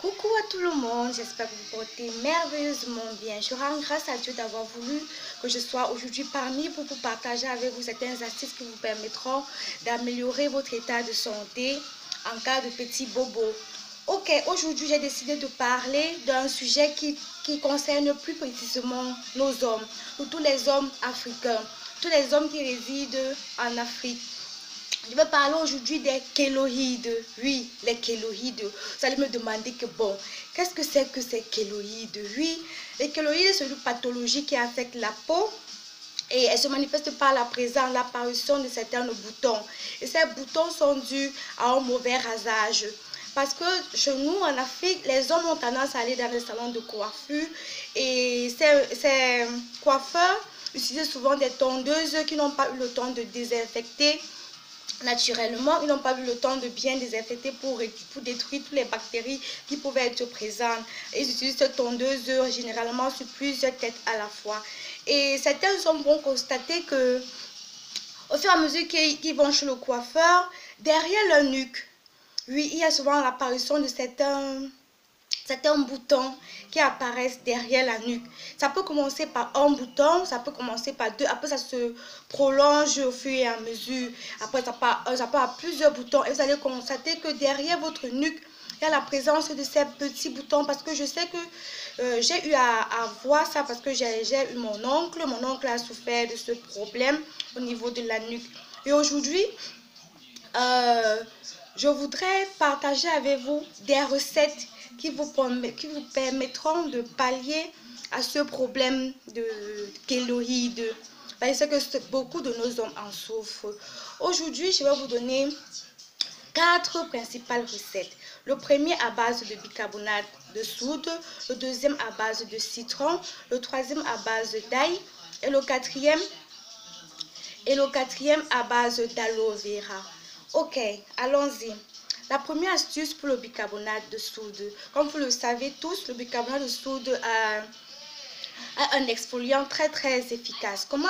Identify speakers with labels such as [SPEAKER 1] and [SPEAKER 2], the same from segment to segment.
[SPEAKER 1] Coucou à tout le monde, j'espère que vous portez merveilleusement bien. Je rends grâce à Dieu d'avoir voulu que je sois aujourd'hui parmi vous pour partager avec vous certaines astuces qui vous permettront d'améliorer votre état de santé en cas de petits bobos. Ok, aujourd'hui j'ai décidé de parler d'un sujet qui concerne plus précisément nos hommes, tous les hommes africains, tous les hommes qui résident en Afrique. Je vais parler aujourd'hui des kéloïdes. Oui, les kéloïdes. Vous allez me demander que bon, qu'est-ce que ces kéloïdes? Oui, les kéloïdes, c'est une pathologie qui affecte la peau et elle se manifeste par la présence, l'apparition de certains boutons. Et ces boutons sont dus à un mauvais rasage. Parce que chez nous, en Afrique, les hommes ont tendance à aller dans les salons de coiffure et ces coiffeurs utilisent souvent des tondeuses qui n'ont pas eu le temps de désinfecter naturellement. Ils n'ont pas eu le temps de bien désinfecter pour détruire toutes les bactéries qui pouvaient être présentes. Ils utilisent cette tondeuse généralement sur plusieurs têtes à la fois. Et certains hommes vont constater que au fur et à mesure qu'ils vont chez le coiffeur, derrière leur nuque, oui, il y a souvent l'apparition de certains boutons qui apparaissent derrière la nuque. Ça peut commencer par un bouton, ça peut commencer par deux, après ça se prolonge au fur et à mesure. Après ça part à plusieurs boutons et vous allez constater que derrière votre nuque, il y a la présence de ces petits boutons parce que je sais que j'ai eu à voir ça parce que j'ai eu mon oncle a souffert de ce problème au niveau de la nuque. Et aujourd'hui, je voudrais partager avec vous des recettes qui vous permettront de pallier à ce problème de kéloïdes. Parce que beaucoup de nos hommes en souffrent. Aujourd'hui, je vais vous donner 4 principales recettes. Le premier à base de bicarbonate de soude, le deuxième à base de citron, le troisième à base d'ail et le quatrième à base d'aloe vera. Ok, allons-y. La première astuce pour le bicarbonate de soude. Comme vous le savez tous, le bicarbonate de soude a un exfoliant très efficace. Comment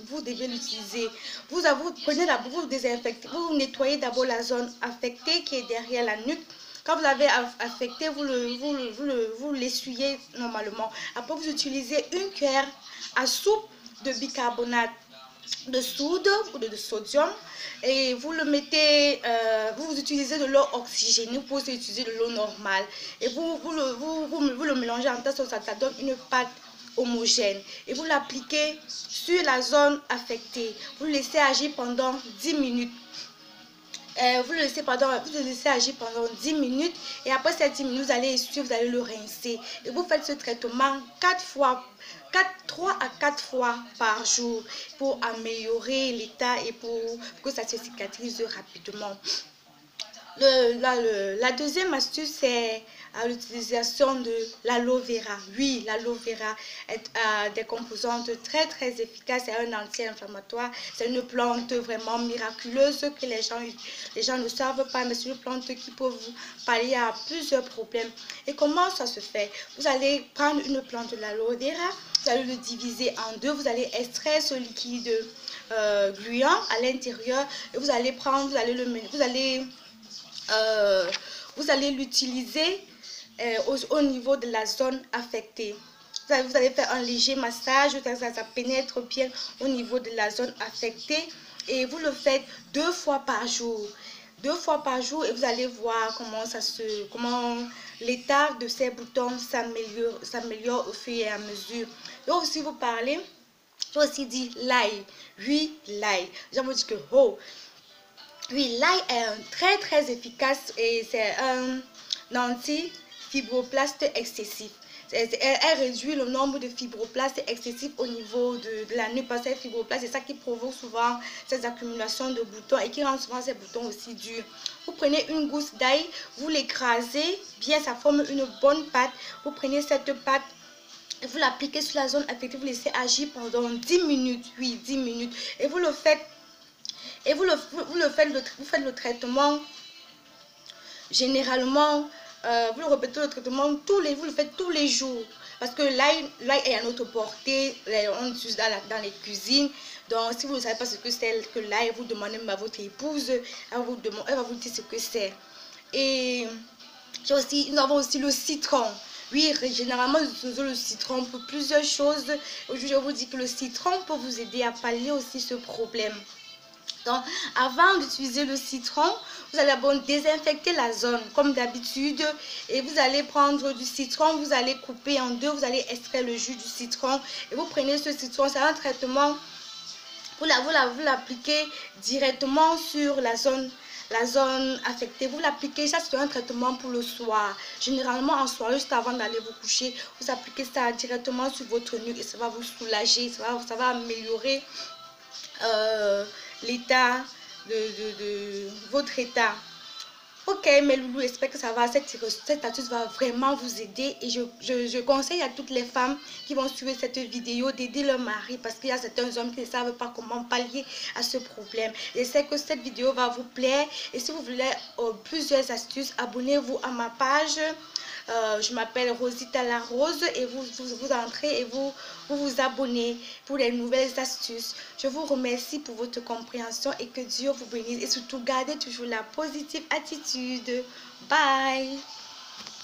[SPEAKER 1] vous devez l'utiliser? Vous prenez d'abord, vous désinfectez, vous nettoyez d'abord la zone affectée qui est derrière la nuque. Quand vous l'avez affecté, vous l'essuyez normalement. Après, vous utilisez une cuillère à soupe de bicarbonate de soude ou de sodium et vous le mettez, vous utilisez de l'eau oxygénée, vous pouvez utiliser de l'eau normale et vous le mélangez en telle sorte que ça donne une pâte homogène et vous l'appliquez sur la zone affectée. Vous le laissez agir pendant 10 minutes. Vous le laissez agir pendant 10 minutes et après ces 10 minutes, vous allez essuyer, vous allez le rincer. Et vous faites ce traitement 3 à 4 fois par jour pour améliorer l'état et pour que ça se cicatrise rapidement. La deuxième astuce, c'est l'utilisation de l'aloe vera. Oui, l'aloe vera est des composantes très efficaces. C'est un anti-inflammatoire. C'est une plante vraiment miraculeuse que les gens ne savent pas, mais c'est une plante qui peut vous pallier à plusieurs problèmes. Et comment ça se fait? Vous allez prendre une plante de l'aloe vera, vous allez le diviser en deux, vous allez extraire ce liquide gluant à l'intérieur et vous allez l'utiliser au niveau de la zone affectée. Vous allez faire un léger massage, ça pénètre bien au niveau de la zone affectée et vous le faites 2 fois par jour. 2 fois par jour et vous allez voir comment l'état de ces boutons s'améliore au fur et à mesure. Et aussi vous parler, j'ai aussi dit l'ail. Oui, l'ail. J'ai envie de dire que oui, l'ail est très efficace et c'est un anti-fibroblaste excessif. Elle réduit le nombre de fibroblastes excessifs au niveau de la nuque. Parce que ces fibroblastes, c'est ça qui provoque souvent ces accumulations de boutons et qui rend souvent ces boutons aussi durs. Vous prenez une gousse d'ail, vous l'écrasez bien, ça forme une bonne pâte. Vous prenez cette pâte et vous l'appliquez sur la zone affectée, vous laissez agir pendant 10 minutes. Oui, 10 minutes. Et vous le faites. Et vous faites le traitement généralement, vous le répétez le traitement vous le faites tous les jours. Parce que l'ail est à notre portée, on l'utilise dans les cuisines. Donc si vous ne savez pas ce que c'est que l'ail, vous demandez même à votre épouse, elle va vous dire ce que c'est. Et Nous avons aussi le citron. Oui, généralement, nous utilisons le citron pour plusieurs choses. Aujourd'hui, je vous dis que le citron peut vous aider à pallier aussi ce problème. Donc, avant d'utiliser le citron, vous allez d'abord désinfecter la zone comme d'habitude. Et vous allez prendre du citron, vous allez couper en deux, vous allez extraire le jus du citron. Et vous prenez ce citron, c'est un traitement, vous l'appliquez directement sur la zone affectée. Vous l'appliquez, ça c'est un traitement pour le soir. Généralement en soirée, juste avant d'aller vous coucher, vous appliquez ça directement sur votre nuque et ça va vous soulager, ça va améliorer l'état de votre état. Ok mes loulous, j'espère que ça va, cette astuce va vraiment vous aider et je conseille à toutes les femmes qui vont suivre cette vidéo d'aider leur mari parce qu'il y a certains hommes qui ne savent pas comment pallier à ce problème. J'espère que cette vidéo va vous plaire et si vous voulez plusieurs astuces, abonnez-vous à ma page. Je m'appelle Rosita la Rose et vous entrez et vous abonnez pour les nouvelles astuces. Je vous remercie pour votre compréhension et que Dieu vous bénisse et surtout gardez toujours la positive attitude. Bye!